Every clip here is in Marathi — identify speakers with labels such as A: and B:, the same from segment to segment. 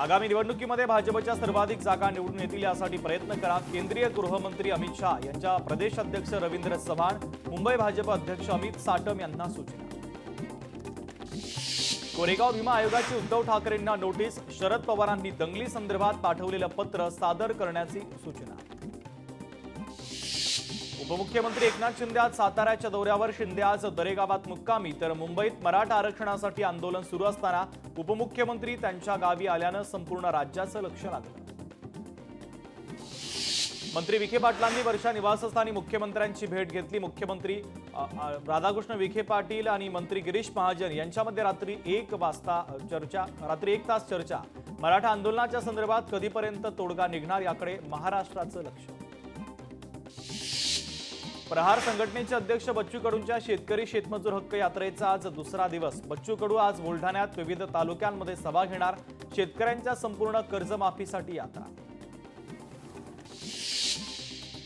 A: आगामी निवडणुकीमध्ये भाजपच्या सर्वाधिक जागा निवडून येतील यासाठी प्रयत्न करा। केंद्रीय गृहमंत्री अमित शाह यांच्या प्रदेश अध्यक्ष रवींद्र चव्हाण, मुंबई भाजप अध्यक्ष अमित साटम यांना सूचना। कोरेगाव भीमा आयोगाची उद्धव ठाकरेंना नोटीस, शरद पवारांनी दंगली संदर्भात पाठवलेलं पत्र सादर करण्याची सूचना। उपमुख्यमंत्री एकनाथ शिंदे आज साताऱ्याच्या दौऱ्यावर। शिंदे आज दरेगावात मुक्कामी, तर मुंबईत मराठा आरक्षणासाठी आंदोलन सुरू असताना उपमुख्यमंत्री त्यांच्या गावी आल्यानं संपूर्ण राज्याचं लक्ष लागलं। मंत्री विखे पाटलांनी वर्षा निवासस्थानी मुख्यमंत्र्यांची भेट घेतली। मुख्यमंत्री राधाकृष्ण विखे पाटील आणि मंत्री गिरीश महाजन यांच्यामध्ये रात्री 1 तास चर्चा। मराठा आंदोलनाच्या संदर्भात कधीपर्यंत तोडगा निघणार याकडे महाराष्ट्राचं लक्ष। प्रहार संघटनेचे अध्यक्ष बच्चू कडूंच्या शेतकरी शेतमजूर हक्क यात्रेचा आज दुसरा दिवस। बच्चू कडू आज बुलढाण्यात विविध तालुक्यांमध्ये सभा घेणार। शेतकऱ्यांच्या संपूर्ण कर्जमाफीसाठी यात्रा।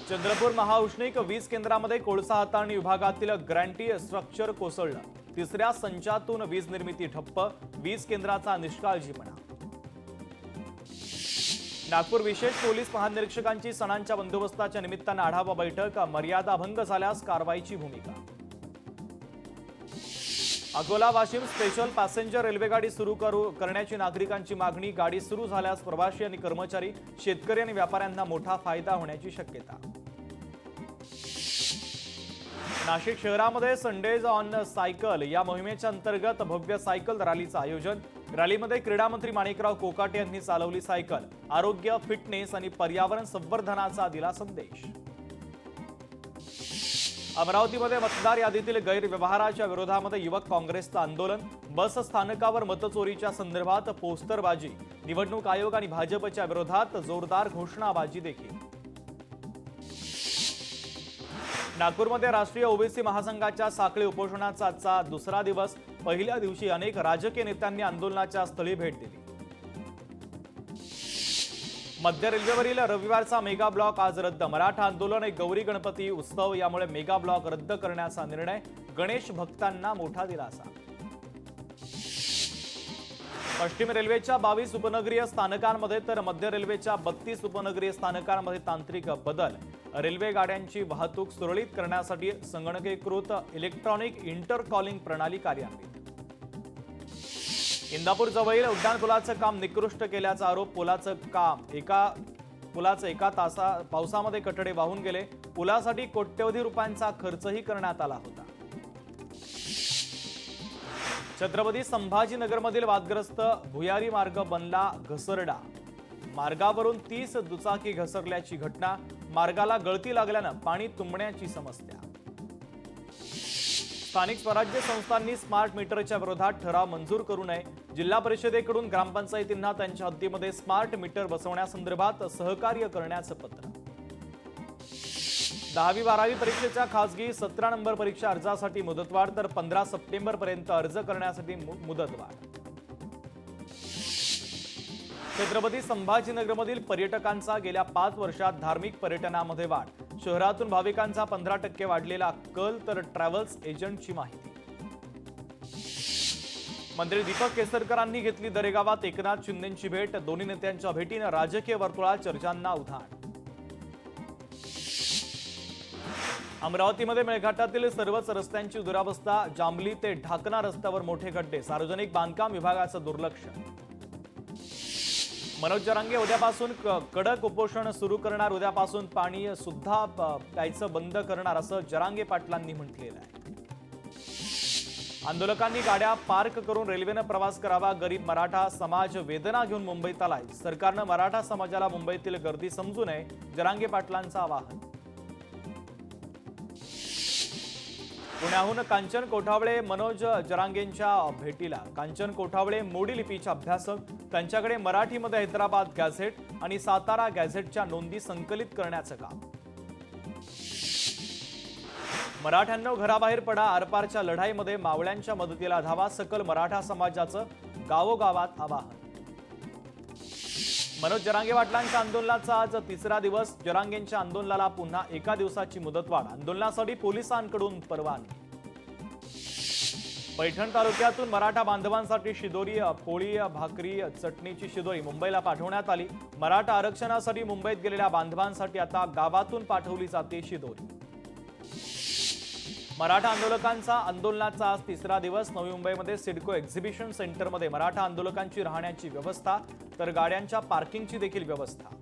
A: चंद्रपूर महाउष्णिक वीज केंद्रामध्ये कोळसा हाताळणी विभागातील ग्रँटी स्ट्रक्चर कोसळलं। तिसऱ्या संचातून वीज निर्मिती ठप्प, वीज केंद्राचा निष्काळजीपणा। नागपूर विशेष पोलीस महानिरीक्षकांची सणांच्या बंदोबस्ताच्या निमित्तानं आढावा बैठक। मर्यादा भंग झाल्यास कारवाईची भूमिका। अकोला वाशिम स्पेशल पॅसेंजर रेल्वेगाडी सुरू करण्याची नागरिकांची मागणी। गाडी सुरू झाल्यास प्रवासी आणि कर्मचारी, शेतकरी आणि व्यापाऱ्यांना मोठा फायदा होण्याची शक्यता। नाशिक शहरामध्ये संडेज ऑन सायकल या मोहिमेच्या अंतर्गत भव्य सायकल रॅलीचं आयोजन। रॅलीमध्ये क्रीडा मंत्री माणिकराव कोकाटे यांनी चालवली सायकल। आरोग्य, फिटनेस आणि पर्यावरण संवर्धनाचा दिला संदेश। अमरावतीमध्ये मतदार यादीतील गैरव्यवहाराच्या विरोधामध्ये युवक काँग्रेसचं आंदोलन। बस स्थानकावर मतचोरीच्या संदर्भात पोस्टरबाजी। निवडणूक आयोग आणि भाजपच्या विरोधात जोरदार घोषणाबाजी देखील। नागपूरमध्ये राष्ट्रीय ओबीसी महासंघाच्या साखळी उपोषणाचा आजचा दुसरा दिवस। पहिल्या दिवशी अनेक राजकीय नेत्यांनी आंदोलनाच्या स्थळी भेट दिली। मध्य रेल्वेवरील रविवारचा मेगा ब्लॉक आज रद्द। मराठा आंदोलन एक गौरी गणपती उत्सव यामुळे मेगा ब्लॉक रद्द करण्याचा निर्णय। गणेश भक्तांना मोठा दिलासा। पश्चिम रेल्वेच्या 22 उपनगरीय स्थानकांमध्ये तर मध्य रेल्वेच्या 32 उपनगरीय स्थानकांमध्ये तांत्रिक बदल। रेल्वे गाड्यांची वाहतूक सुरळीत करण्यासाठी संगणकीकृत इलेक्ट्रॉनिक इंटरकॉलिंग प्रणाली कार्यान्वित। इंदापूर जवळील उड्डाणपुलाचं काम निकृष्ट केल्याचा आरोप। पुलाचं एका पावसामध्ये कठडे वाहून गेले। पुलासाठी कोट्यवधी रुपयांचा खर्चही करण्यात आला होता। छत्रपती संभाजीनगरमधील वादग्रस्त भुयारी मार्ग बनला घसरडा। मार्गावरून 30 दुचाकी घसरल्याची घटना। मार्गाला गळती लागल्यानं पाणी तुंबण्याची समस्या। स्थानिक स्वराज्य संस्थांनी स्मार्ट मीटरच्या विरोधात ठराव मंजूर करू नये। जिल्हा परिषदेकडून ग्रामपंचायतींना त्यांच्या हद्दीमध्ये स्मार्ट मीटर बसवण्यासंदर्भात सहकार्य करण्याचं पत्र। 10वी-12वी परीक्षेच्या खासगी 17 नंबर परीक्षा अर्जासाठी मुदतवाढ, तर 15 सप्टेंबरपर्यंत अर्ज करण्यासाठी मुदतवाढ। छत्रपती संभाजीनगरमधील पर्यटकांचा गेल्या 5 वर्षात धार्मिक पर्यटनामध्ये वाढ। शहरातून भाविकांचा 15% वाढलेला कल, तर ट्रॅव्हल्स एजंटची माहिती। मंत्री दीपक केसरकरांनी घेतली दरेगावात एकनाथ शिंदेंची भेट। दोन्ही नेत्यांच्या भेटीनं राजकीय वर्तुळात चर्चांना उधाण। अमरावतीमध्ये मेळघाटातील सर्वच रस्त्यांची दुरावस्था। जांभली ते ढाकणा रस्त्यावर मोठे खड्डे। सार्वजनिक बांधकाम विभागाचं दुर्लक्ष। मनोज जरांगे उद्यापासून कडक उपोषण सुरू करणार। उद्यापासून पाणी सुद्धा प्यायचं बंद करणार असं जरांगे पाटलांनी म्हटलेलं आहे। आंदोलकांनी गाड्या पार्क करून रेल्वेनं प्रवास करावा। गरीब मराठा समाज वेदना घेऊन मुंबईत आलाय। सरकारनं मराठा समाजाला मुंबईतील गर्दी समजू नये, जरांगे पाटलांचं आवाहन। पुण्याहून कांचन कोठावळे मनोज जरांगेंच्या भेटीला। कांचन कोठावळे मोडी लिपीच्या अभ्यासक। त्यांच्याकडे मराठीमध्ये हैदराबाद गॅझेट आणि सातारा गॅझेटच्या नोंदी संकलित करण्याचं काम। मराठ्यांनो घराबाहेर पडा, आरपारच्या लढाईमध्ये मावळ्यांच्या मदतीला धावा। सकल मराठा समाजाचं गावोगावात आवाहन। मनोज जरांगे पाटलांच्या आंदोलनाचा आज तिसरा दिवस। जरांगेंच्या आंदोलनाला पुन्हा एका दिवसाची मुदतवाढ। आंदोलनासाठी पोलिसांकडून परवानगी। पैठण तालुक्यातून मराठा बांधवांसाठी शिदोरी पोळी भाकरी चटणीची शिदोरी मुंबईला पाठवण्यात आली। मराठा आरक्षणासाठी मुंबईत गेलेल्या बांधवांसाठी आता गावातून पाठवली जाते शिदोरी। मराठा आंदोलनाचा आज तिसरा दिवस। नवी मुंबईमध्ये सिडको एक्झिबिशन सेंटरमध्ये मराठा आंदोलकांची राहण्याची व्यवस्था तर गाड्यांच्या पार्किंगची देखील व्यवस्था।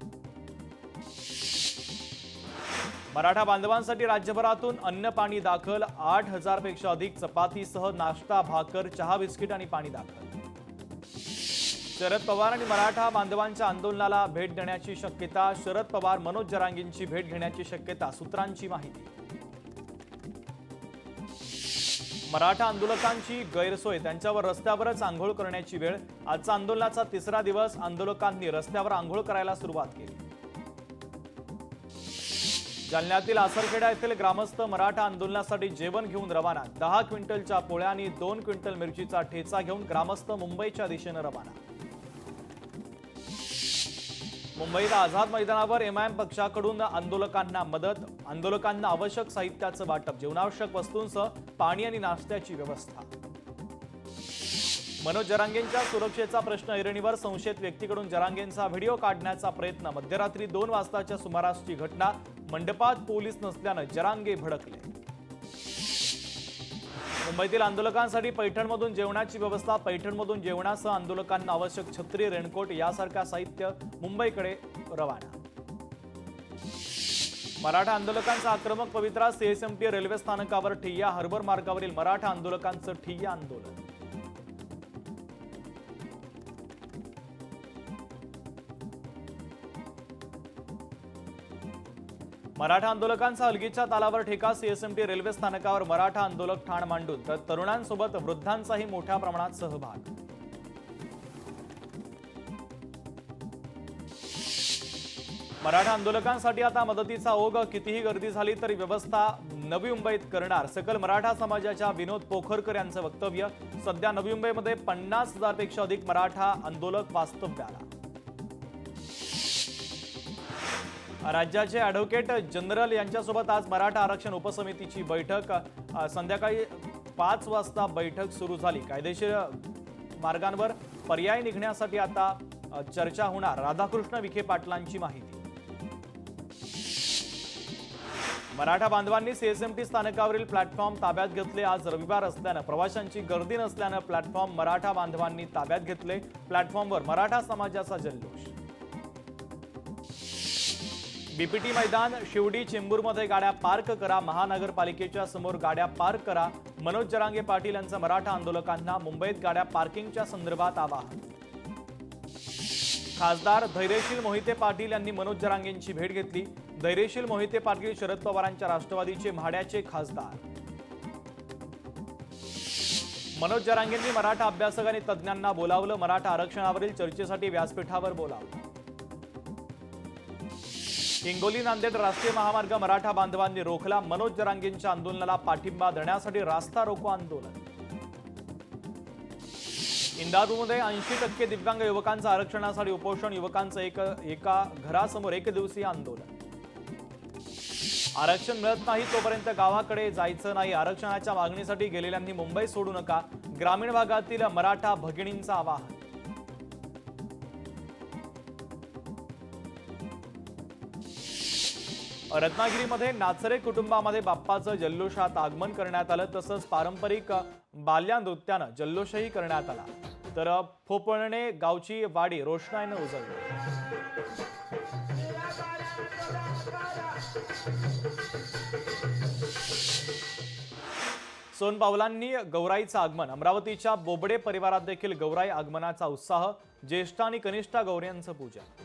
A: मराठा बांधवांसाठी राज्यभरातून अन्न पाणी दाखल। 8,000 पेक्षा अधिक चपातीसह नाश्ता भाकर चहा बिस्किट आणि पाणी दाखल। शरद पवार आणि मराठा बांधवांच्या आंदोलनाला भेट देण्याची शक्यता। शरद पवार मनोज जरांगेंची भेट घेण्याची शक्यता सूत्रांची माहिती। मराठा आंदोलकांची गैरसोय, त्यांच्यावर रस्त्यावरच आंघोळ करण्याची वेळ। आजचा आंदोलनाचा तिसरा दिवस। आंदोलकांनी रस्त्यावर आंघोळ करायला सुरुवात केली। जालन्यातील आसरखेडा येथील ग्रामस्थ मराठा आंदोलनासाठी जेवण घेऊन रवाना। 10 क्विंटलच्या पोळ्या आणि 2 क्विंटल मिरचीचा ठेचा घेऊन ग्रामस्थ मुंबईच्या दिशेने रवाना। मुंबईत आझाद मैदानावर एमआयएम पक्षाकडून आंदोलकांना मदत। आंदोलकांना आवश्यक साहित्याचं वाटप, जीवनावश्यक वस्तूंसह पाणी आणि नाश्त्याची व्यवस्था। मनोज जरांगेंच्या सुरक्षेचा प्रश्न ऐरणीवर। संशयित व्यक्तीकडून जरांगेंचा व्हिडिओ काढण्याचा प्रयत्न। मध्यरात्री 2 वाजताच्या सुमारासची घटना। मंडपात पोलीस नसल्यानं जरांगे भडकले। मुंबईतील आंदोलकांसाठी पैठणमधून जेवणाची व्यवस्था। पैठणमधून जेवणासह आंदोलकांना आवश्यक छत्री, रेनकोट यासारखा साहित्य मुंबईकडे रवाना। मराठा आंदोलकांचा आक्रमक पवित्रा। सीएसएमटी रेल्वे स्थानकावर ठिय्या। हार्बर मार्गावरील मराठा आंदोलकांचं ठिय्या आंदोलन। मराठा आंदोलकांचा हलगीच्या तालावर ठेका। सीएसएमटी रेल्वे स्थानकावर मराठा आंदोलक ठाण मांडून तर तरुणांसोबत वृद्धांचाही मोठ्या प्रमाणात सहभाग। मराठा आंदोलकांसाठी आता मदतीचा ओघ। कितीही गर्दी झाली तरी व्यवस्था नवी मुंबईत करणार, सकल मराठा समाजाच्या विनोद पोखरकर यांचं वक्तव्य। सध्या नवी मुंबईमध्ये 50,000 पेक्षा अधिक मराठा आंदोलक वास्तव्याला। राज्याचे ॲडव्होकेट जनरल यांच्यासोबत आज मराठा आरक्षण उपसमितीची बैठक। संध्याकाळी 5 वाजता बैठक सुरू झाली। कायदेशीर मार्गांवर पर्याय निघण्यासाठी आता चर्चा होणार, राधाकृष्ण विखे पाटलांची माहिती। मराठा बांधवांनी सीएसएमटी स्थानकावरील प्लॅटफॉर्म ताब्यात घेतले। आज रविवार असल्यानं प्रवाशांची गर्दी नसल्यानं प्लॅटफॉर्म मराठा बांधवांनी ताब्यात घेतले। प्लॅटफॉर्मवर मराठा समाजाचा जल्लोष। बीपीटी मैदान, शिवडी, चेंबूरमध्ये गाड्या पार्क करा। महानगरपालिकेच्या समोर गाड्या पार्क करा। मनोज जरांगे पाटील यांचं मराठा आंदोलकांना मुंबईत गाड्या पार्किंगच्या संदर्भात आवाहन। खासदार धैर्यशील मोहिते पाटील यांनी मनोज जरांगेंची भेट घेतली। धैर्यशील मोहिते पाटील शरद पवारांच्या राष्ट्रवादीचे म्हाड्याचे खासदार। मनोज जरांगेंनी मराठा अभ्यासक आणि तज्ज्ञांना बोलावलं। मराठा आरक्षणावरील चर्चेसाठी व्यासपीठावर बोलावलं। हिंगोली नांदेड राष्ट्रीय महामार्ग मराठा बांधवांनी रोखला। मनोज जरांगेंच्या आंदोलनाला पाठिंबा देण्यासाठी रास्ता रोको आंदोलन। इंदापूरमध्ये 80% दिव्यांग युवकांचं आरक्षणासाठी उपोषण। युवकांचं एका घरासमोर एकदिवसीय आंदोलन। आरक्षण मिळत नाही तोपर्यंत गावाकडे जायचं नाही। आरक्षणाच्या मागणीसाठी गेलेल्यांनी मुंबई सोडू नका, ग्रामीण भागातील मराठा भगिनींचं आवाहन। रत्नागिरीमध्ये नाचरे कुटुंबामध्ये बाप्पाचं जल्लोषात आगमन करण्यात आलं। तसंच पारंपरिक बाल्या नृत्यानं जल्लोषही करण्यात आला। तर फोपळणे गावची वाडी रोषणाईनं उजळली। सोनपावलांनी गौराईचं आगमन। अमरावतीच्या बोबडे परिवारात देखील गौराई आगमनाचा उत्साह। ज्येष्ठ आणि कनिष्ठ गौऱ्यांचं पूजन।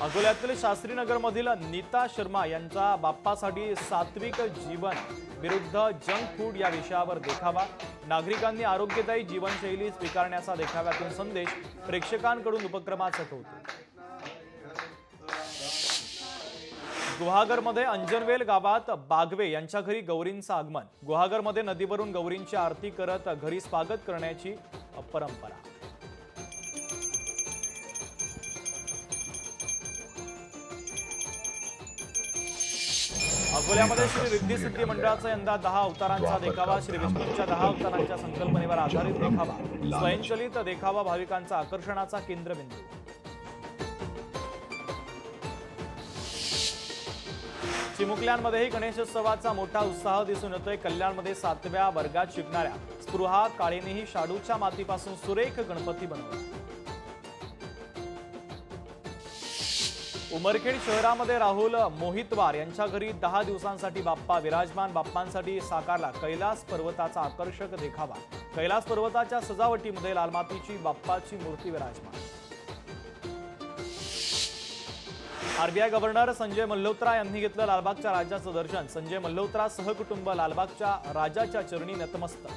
A: अकोल्यातील शास्त्रीनगरमधील नीता शर्मा यांचा बाप्पासाठी सात्विक जीवन विरुद्ध जंक फूड या विषयावर देखावा। नागरिकांनी आरोग्यदायी जीवनशैली स्वीकारण्याचा देखाव्यातून संदेश। प्रेक्षकांकडून उपक्रमाचं कौतुक। गुहागरमध्ये अंजनवेल गावात बागवे यांच्या घरी गौरींचं आगमन। गुहागरमध्ये नदीवरून गौरींची आरती करत घरी स्वागत करण्याची परंपरा। अकोल्यामध्ये श्री रिद्धी सिद्धी मंडळाचा यंदा 10 अवतारांचा देखावा. श्री विष्णूंच्या 10 अवतारांच्या संकल्पनेवर आधारित देखावा. स्वयंचलित देखावा भाविकांचा आकर्षणाचा केंद्रबिंदू. चिमुकल्यांमध्येही गणेशोत्सवाचा मोठा उत्साह दिसून येतोय. कल्याणमध्ये 7व्या वर्गात शिकणाऱ्या स्पृहा काळेनेही शाडूच्या मातीपासून सुरेख गणपती बनवला. उमरखेड शहरामध्ये राहुल मोहितवार यांच्या घरी 10 दिवसांसाठी बाप्पा विराजमान. बाप्पांसाठी साकारला कैलास पर्वताचा आकर्षक देखावा. कैलास पर्वताच्या सजावटीमध्ये लालमातीची बाप्पाची मूर्ती विराजमान. आरबीआय गव्हर्नर संजय मल्होत्रा यांनी घेतलं लालबागच्या राजाचं दर्शन. संजय मल्होत्रा सहकुटुंब लालबागच्या राजाच्या चरणी नतमस्तक.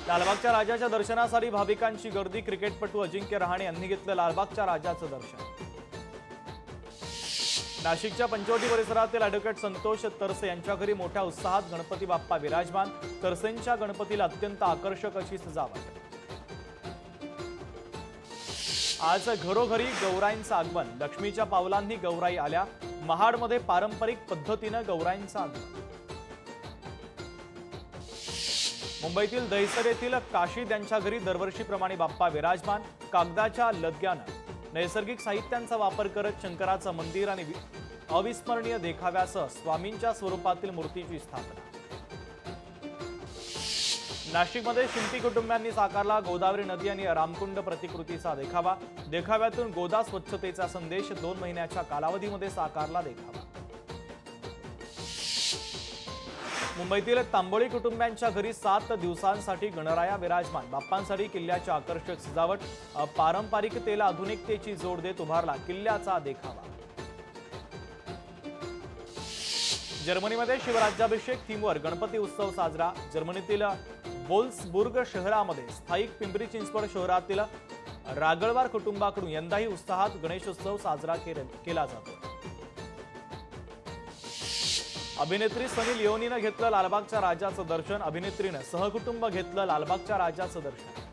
A: लालबागच्या राजाच्या दर्शनासाठी भाविकांची गर्दी. क्रिकेटपटू अजिंक्य रहाणे यांनी घेतलं लालबागच्या राजाचं दर्शन. नाशिकच्या पंचवटी परिसरातील ॲडव्होकेट संतोष तरसे यांच्या घरी मोठ्या उत्साहात गणपती बाप्पा विराजमान. तरसेंच्या गणपतीला अत्यंत आकर्षक अशी सजावट. आज घरोघरी गौराईंचं आगमन. लक्ष्मीच्या पावलांनी गौराई आल्या. महाडमध्ये पारंपरिक पद्धतीनं गौराईंचं आगमन. मुंबईतील दहिसर येथील काशीद यांच्या घरी दरवर्षीप्रमाणे बाप्पा विराजमान. कागदाच्या लदग्यानं नैसर्गिक साहित्यांचा वापर करत शंकराचं मंदिर आणि अविस्मरणीय देखाव्यासह स्वामींच्या स्वरूपातील मूर्तीची स्थापना. नाशिकमध्ये शिंपी कुटुंबियांनी साकारला गोदावरी नदी आणि रामकुंड प्रतिकृतीचा देखावा. देखाव्यातून गोदा स्वच्छतेचा संदेश. 2 महिन्याच्या कालावधीमध्ये साकारला देखावा. मुंबईतील तांबोळी कुटुंबियांच्या घरी 7 दिवसांसाठी गणराया विराजमान. बाप्पांसाठी किल्ल्याची आकर्षक सजावट. पारंपरिकतेला आधुनिकतेची जोड देत उभारला किल्ल्याचा देखावा. जर्मनीमध्ये शिवराज्याभिषेक थीमवर गणपती उत्सव साजरा. जर्मनीतील वोल्सबुर्ग शहरामध्ये स्थायिक पिंपरी चिंचवड शहरातील रागळवार कुटुंबाकडून यंदाही उत्साहात गणेशोत्सव साजरा केला जातो. अभिनेत्री सनी लिओनीनं घेतलं लालबागच्या राजाचं दर्शन. अभिनेत्रीनं सहकुटुंब घेतलं लालबागच्या राजाचं दर्शन.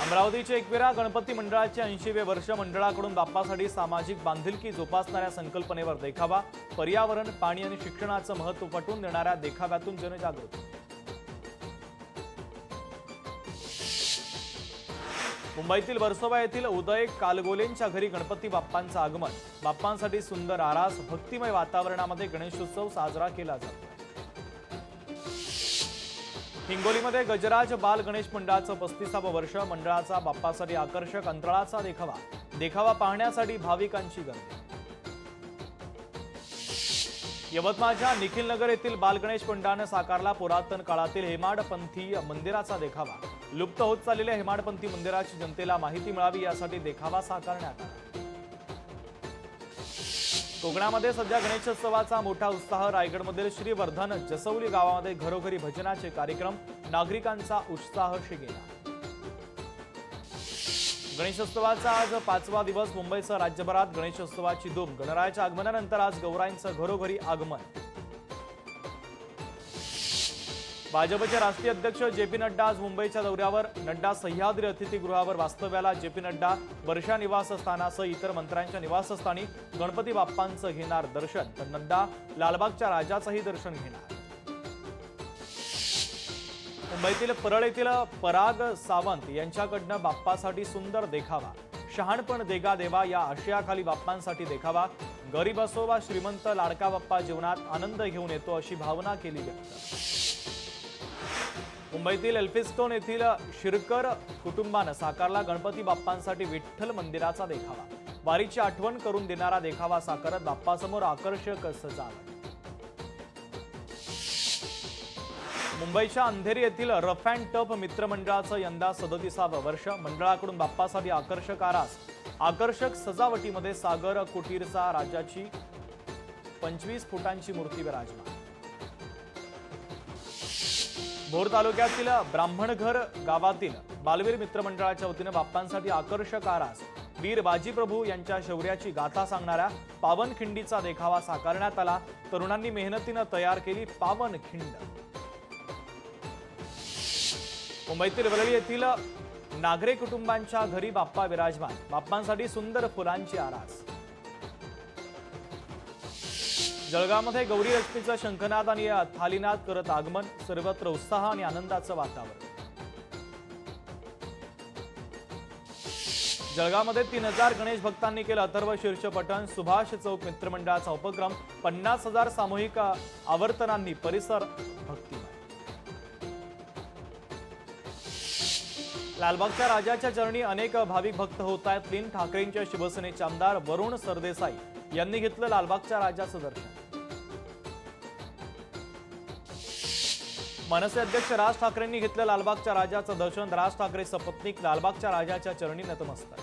A: अमरावतीचे एकविरा गणपती मंडळाचे 80वे वर्ष. मंडळाकडून बाप्पासाठी सामाजिक बांधिलकी जोपासणाऱ्या संकल्पनेवर देखावा. पर्यावरण, पाणी आणि शिक्षणाचं महत्त्व पटवून देणाऱ्या देखाव्यातून जनजागृती. मुंबईतील वर्सोवा येथील उदय कालगोलेंच्या घरी गणपती बाप्पांचं आगमन. बाप्पांसाठी सुंदर आरास. भक्तिमय वातावरणामध्ये गणेशोत्सव साजरा केला जातो. हिंगोलीमध्ये गजराज बाल गणेश मंडळाचं 35वं वर्ष. मंडळाचा बाप्पासाठी आकर्षक अंतराळाचा देखावा. देखावा पाहण्यासाठी भाविकांची गर्दी. यवतमाळच्या निखिलनगर येथील बाल गणेश मंडळानं साकारला पुरातन काळातील हेमाडपंथी मंदिराचा देखावा. लुप्त होत चाललेल्या हेमाडपंथी मंदिराची जनतेला माहिती मिळावी यासाठी देखावा साकारण्यात आला. कोकणामध्ये सध्या गणेशोत्सवाचा मोठा उत्साह. रायगडमधील श्रीवर्धन जसौली गावामध्ये घरोघरी भजनाचे कार्यक्रम. नागरिकांचा उत्साह शिगेला. गणेशोत्सवाचा आज 5वा दिवस. मुंबईसह राज्यभरात गणेशोत्सवाची धूम. गणरायाच्या आगमनानंतर आज गौराईंचं घरोघरी आगमन. भाजपचे राष्ट्रीय अध्यक्ष जे.पी. नड्डा आज मुंबईच्या दौऱ्यावर. नड्डा सह्याद्री अतिथीगृहावर वास्तव्याला. जे.पी. नड्डा वर्षा निवासस्थानासह इतर मंत्र्यांच्या निवासस्थानी गणपती बाप्पांचं घेणार दर्शन. तर नड्डा लालबागच्या राजाचंही दर्शन घेणार. मुंबईतील परळ येथील पराग सावंत यांच्याकडनं बाप्पासाठी सुंदर देखावा. शहाणपण देगा देवा या आशयाखाली बाप्पांसाठी देखावा. गरीब असो वा श्रीमंत, लाडका बाप्पा जीवनात आनंद घेऊन येतो अशी भावना केली व्यक्त. मुंबईतील एल्फिस्टोन येथील शिरकर कुटुंबानं साकारला गणपती बाप्पांसाठी विठ्ठल मंदिराचा देखावा. वारीची आठवण करून देणारा देखावा साकारत बाप्पासमोर आकर्षक सजावट. मुंबईच्या अंधेरी येथील रफ अँड टफ मित्रमंडळाचं यंदा 37वं वर्ष. मंडळाकडून बाप्पासाठी आकर्षक आरास. आकर्षक सजावटीमध्ये सागर कुटीरचा राजाची 25 फुटांची मूर्ती विराजमान. भोर तालुक्यातील ब्राह्मणघर गावातील बालवीर मित्रमंडळाच्या वतीनं बाप्पांसाठी आकर्षक आरास. वीर बाजीप्रभू यांच्या शौर्याची गाथा सांगणाऱ्या पावनखिंडीचा देखावा साकारण्यात आला. तरुणांनी मेहनतीनं तयार केली पावनखिंड. मुंबईतील वरळी येथील नागरे कुटुंबांच्या घरी बाप्पा विराजमान, बाप्पांसाठी सुंदर फुलांची आरास. जळगावमध्ये गौरी लक्ष्मीचं शंखनाद आणि थालीनाद करत आगमन, सर्वत्र उत्साह आणि आनंदाचं वातावरण. जळगावमध्ये 3000 गणेश भक्तांनी केलं अथर्व शीर्ष पठण, सुभाष चौक मित्रमंडळाचा उपक्रम, 50,000 सामूहिक आवर्तनांनी परिसर भक्तिमय. लालबागच्या राजाच्या चरणी अनेक भाविक भक्त होत आहेत. 3 ठाकरेंच्या शिवसेनेचे आमदार वरुण सरदेसाई यांनी घेतलं लालबागच्या राजाचं दर्शन. मनसे अध्यक्ष राज ठाकरेंनी घेतलं लालबागच्या राजाचं दर्शन. राज ठाकरे सपत्नीक लालबागच्या राजाच्या चरणी नतमस्तक.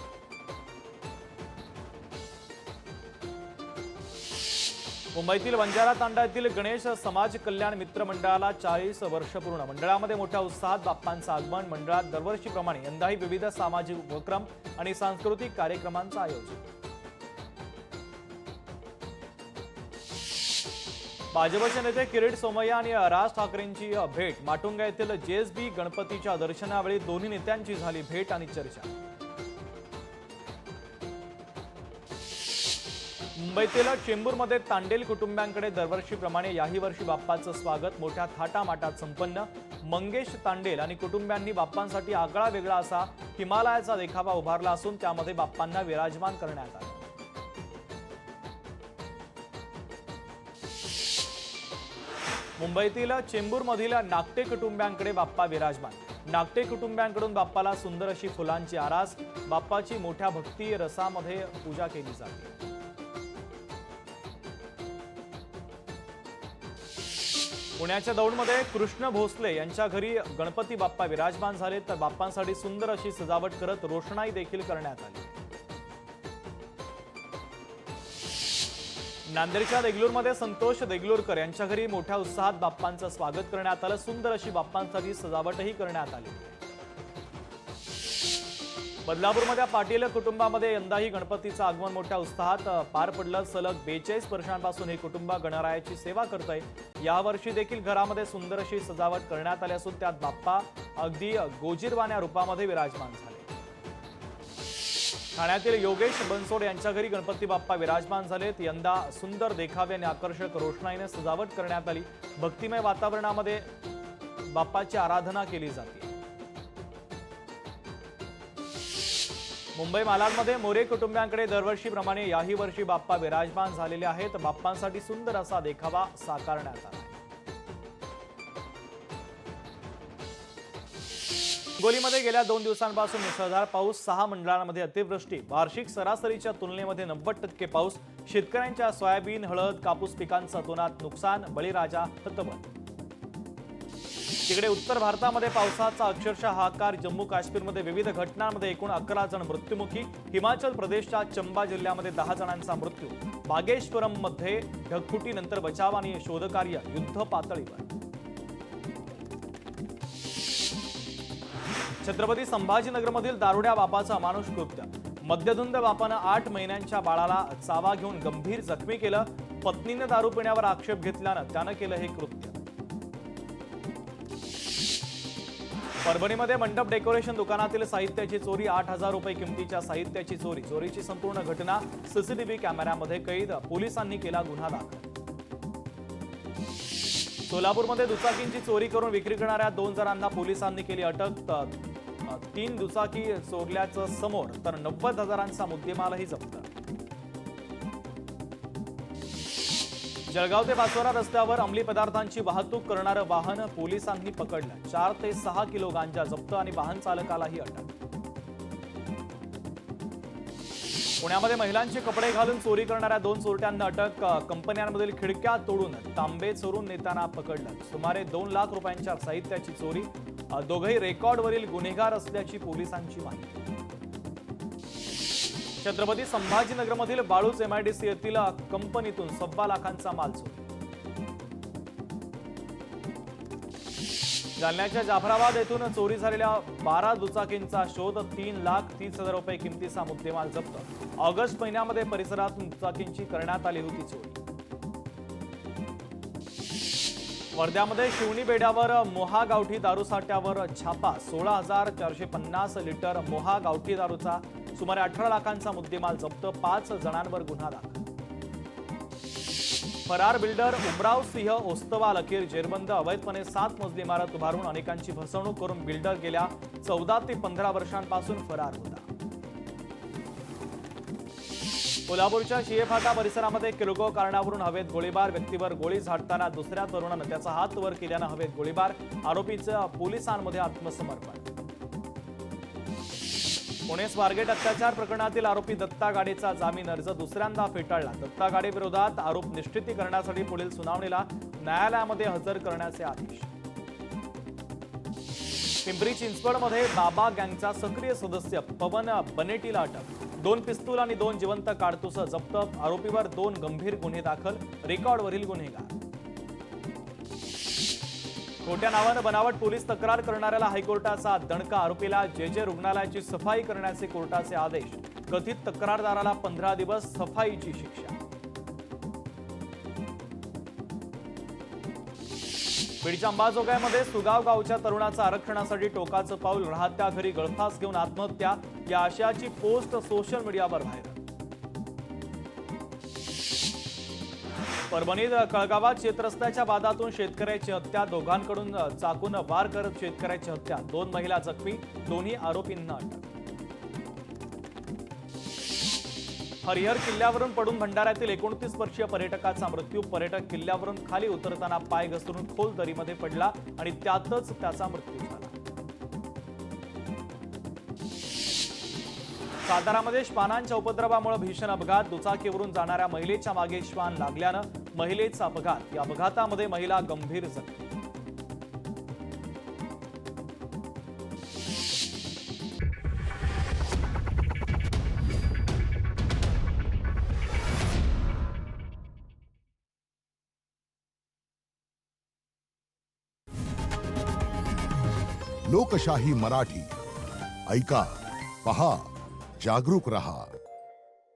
A: मुंबईतील वंजारा तांड्यातील गणेश समाज कल्याण मित्र मंडळाला 40 वर्ष पूर्ण. मंडळामध्ये मोठ्या उत्साहात बाप्पांचं आगमन. मंडळात दरवर्षीप्रमाणे यंदाही विविध सामाजिक उपक्रम आणि सांस्कृतिक कार्यक्रमांचं आयोजन. भाजपचे नेते किरीट सोमय्या आणि राज ठाकरेंची भेट. माटुंगा येथील जेएसबी गणपतीच्या दर्शनावेळी दोन्ही नेत्यांची झाली भेट आणि चर्चा. मुंबईतील चेंबूरमध्ये तांडेल कुटुंबियांकडे दरवर्षीप्रमाणे याही वर्षी बाप्पाचं स्वागत मोठ्या थाटामाटात संपन्न. मंगेश तांडेल आणि कुटुंबियांनी बाप्पांसाठी आगळा वेगळा असा हिमालयाचा देखावा उभारला असून त्यामध्ये बाप्पांना विराजमान करण्यात आलं. मुंबईतील चेंबूरमधील नागटे कुटुंबियांकडे बाप्पा विराजमान. नागटे कुटुंबियांकडून बाप्पाला सुंदर अशी फुलांची आरास. बाप्पाची मोठ्या भक्ती रसामध्ये पूजा केली जाते. पुण्याच्या दौंडमध्ये कृष्ण भोसले यांच्या घरी गणपती बाप्पा विराजमान झाले, तर बाप्पांसाठी सुंदर अशी सजावट करत रोषणाई देखील करण्यात आली. नांदेडच्या देगलूरमध्ये संतोष देगलूरकर यांच्या घरी मोठ्या उत्साहात बाप्पांचं स्वागत करण्यात आलं. सुंदर अशी बाप्पांसाठी सजावटही करण्यात आली. बदलापूरमध्ये पाटील कुटुंबामध्ये यंदाही गणपतीचं आगमन मोठ्या उत्साहात पार पडलं. सलग 42 वर्षांपासून हे कुटुंब गणरायाची सेवा करतंय. यावर्षी देखील घरामध्ये सुंदर अशी सजावट करण्यात आली असून त्यात बाप्पा अगदी गोजीरवाण्या रूपामध्ये विराजमान झाले. ठाण्यातील योगेश बनसोड यांच्या घरी गणपती बाप्पा विराजमान झालेत. यंदा सुंदर देखावे आणि आकर्षक रोषणाईने सजावट करण्यात आली. भक्तिमय वातावरणामध्ये बाप्पाची आराधना केली जाते. मुंबई मालाडमध्ये मोरे कुटुंबियांकडे दरवर्षीप्रमाणे याही वर्षी बाप्पा विराजमान झालेले आहेत. बाप्पांसाठी सुंदर असा देखावा साकारण्यात आला. हिंगोलीमध्ये गेल्या 2 दिवसांपासून मुसळधार पाऊस. 6 मंडळांमध्ये अतिवृष्टी. वार्षिक सरासरीच्या तुलनेमध्ये 90% पाऊस. शेतकऱ्यांच्या सोयाबीन, हळद, कापूस पिकांचं अतोनात नुकसान. बळीराजा हतबल. तिकडे उत्तर भारतामध्ये पावसाचा अक्षरशः हाहाकार. जम्मू काश्मीरमध्ये विविध घटनांमध्ये एकूण 11 जण मृत्युमुखी. हिमाचल प्रदेशच्या चंबा जिल्ह्यामध्ये 10 जणांचा मृत्यू. बागेश्वरममध्ये ढगफुटीनंतर बचाव आणि शोधकार्य युद्ध पातळीवर. छत्रपती संभाजीनगरमधील दारुड्या बापाचं अमानुष कृत्य. मद्यधुंद बापानं 8 महिन्यांच्या बाळाला चावा घेऊन गंभीर जखमी केलं. पत्नीने दारू पिण्यावर आक्षेप घेतल्यानं त्यानं केलं हे कृत्य. परभणीमध्ये मंडप डेकोरेशन दुकानातील साहित्याची चोरी. 8,000 रुपये किमतीच्या साहित्याची चोरी. चोरीची संपूर्ण घटना सीसीटीव्ही कॅमेऱ्यामध्ये कैद. पोलिसांनी केला गुन्हा दाखल. सोलापूरमध्ये दुचाकींची चोरी करून विक्री करणाऱ्या 2 जणांना पोलिसांनी केली अटक. 3 दुचाकी चोरल्याचं समोर, तर 90,000चा मुद्देमालही जप्त. जळगाव ते बासवरा रस्त्यावर अंमली पदार्थांची वाहतूक करणारं वाहन पोलिसांनी पकडलं. 4 ते 6 किलो गांजा जप्त आणि वाहन चालकालाही अटक. पुण्यामध्ये महिलांचे कपडे घालून चोरी करणाऱ्या 2 चोरट्यांना अटक. कंपन्यांमधील खिडक्या तोडून तांबे चोरून नेताना पकडलं. सुमारे 2 लाख रुपयांच्या साहित्याची चोरी. दोघंही रेकॉर्डवरील गुन्हेगार असल्याची पोलिसांची माहिती. छत्रपती संभाजीनगरमधील बाळूज एमआयडीसी येथील कंपनीतून 1.25 लाखांचा माल चोरी. जालन्याच्या जाफराबाद येथून चोरी झालेल्या 12 दुचाकींचा शोध. 3,30,000 रुपये किमतीचा मुद्देमाल जप्त. ऑगस्ट महिन्यामध्ये परिसरात दुचाकींची करण्यात आली होती चोरी. वर्ध्यामध्ये शिवणी बेड्यावर मोहा गावठी दारू साठ्यावर छापा 16,450 लिटर मोहा गावठी दारूचा सुमारे 18 लाखांचा मुद्देमाल जप्त 5 जणांवर गुन्हा दाखल फरार बिल्डर उमराव सिंह ओस्तवाल अखेर जेरबंद अवैधपणे 7 मजली इमारत उभारून अनेकांची फसवणूक करून बिल्डर गेल्या 14 ते 15 वर्षांपासून फरार होता कोल्हापूरच्या शियेफाटा परिसरामध्ये किरकोळ कारणावरून हवेत गोळीबार व्यक्तीवर गोळी झाडताना दुसऱ्या तरुणानं त्याचा हात वर केल्यानं हवेत गोळीबार आरोपीचं पोलिसांमध्ये आत्मसमर्पण पुणे स्वारगेट अत्याचार प्रकरणातील आरोपी दत्ता गाडेचा जामीन अर्ज दुसऱ्यांदा फेटाळला दत्ता गाडे विरोधात आरोप निश्चिती करण्यासाठी पुढील सुनावणीला न्यायालयामध्ये हजर करण्याचे आदेश पिंपरी चिंचवडमध्ये बाबा गँगचा सक्रिय सदस्य पवन बनेटीला अटक 2 पिस्तूल आणि 2 जिवंत काडतुसं जप्त आरोपीवर 2 गंभीर गुन्हे दाखल रेकॉर्डवरील गुन्हेगार खोट्या नावानं बनावट पोलीस तक्रार करणाऱ्याला हायकोर्टाचा दणका आरोपीला जे रुग्णालयाची सफाई करण्याचे कोर्टाचे आदेश कथित तक्रारदाराला 15 दिवस सफाईची शिक्षा बीडच्या अंबाजोगाईमध्ये सुगाव गावच्या तरुणाचं आरक्षणासाठी टोकाचं पाऊल राहत्या घरी गळफास घेऊन आत्महत्या या आशयाची पोस्ट सोशल मीडियावर व्हायरल परभणीत कळगावात शेतरस्त्याच्या वादातून शेतकऱ्याची हत्या दोघांकडून चाकून वार करत शेतकऱ्याची हत्या 2 महिला जखमी दोन्ही आरोपींना अटक हरिहर किल्ल्यावरून पडून भंडाऱ्यातील 29 वर्षीय पर्यटकाचा मृत्यू पर्यटक किल्ल्यावरून खाली उतरताना पाय घसरून खोल दरीमध्ये पडला आणि त्यातच त्याचा मृत्यू झाला सातारामध्ये श्वानांच्या उपद्रवामुळे भीषण अपघात दुचाकीवरून जाणाऱ्या महिलेच्या मागे श्वान लागल्यानं महिलेचा अपघात या अपघातामध्ये महिला गंभीर जखमी
B: लोकशाही मराठी ऐका पहा जागरूक रहा।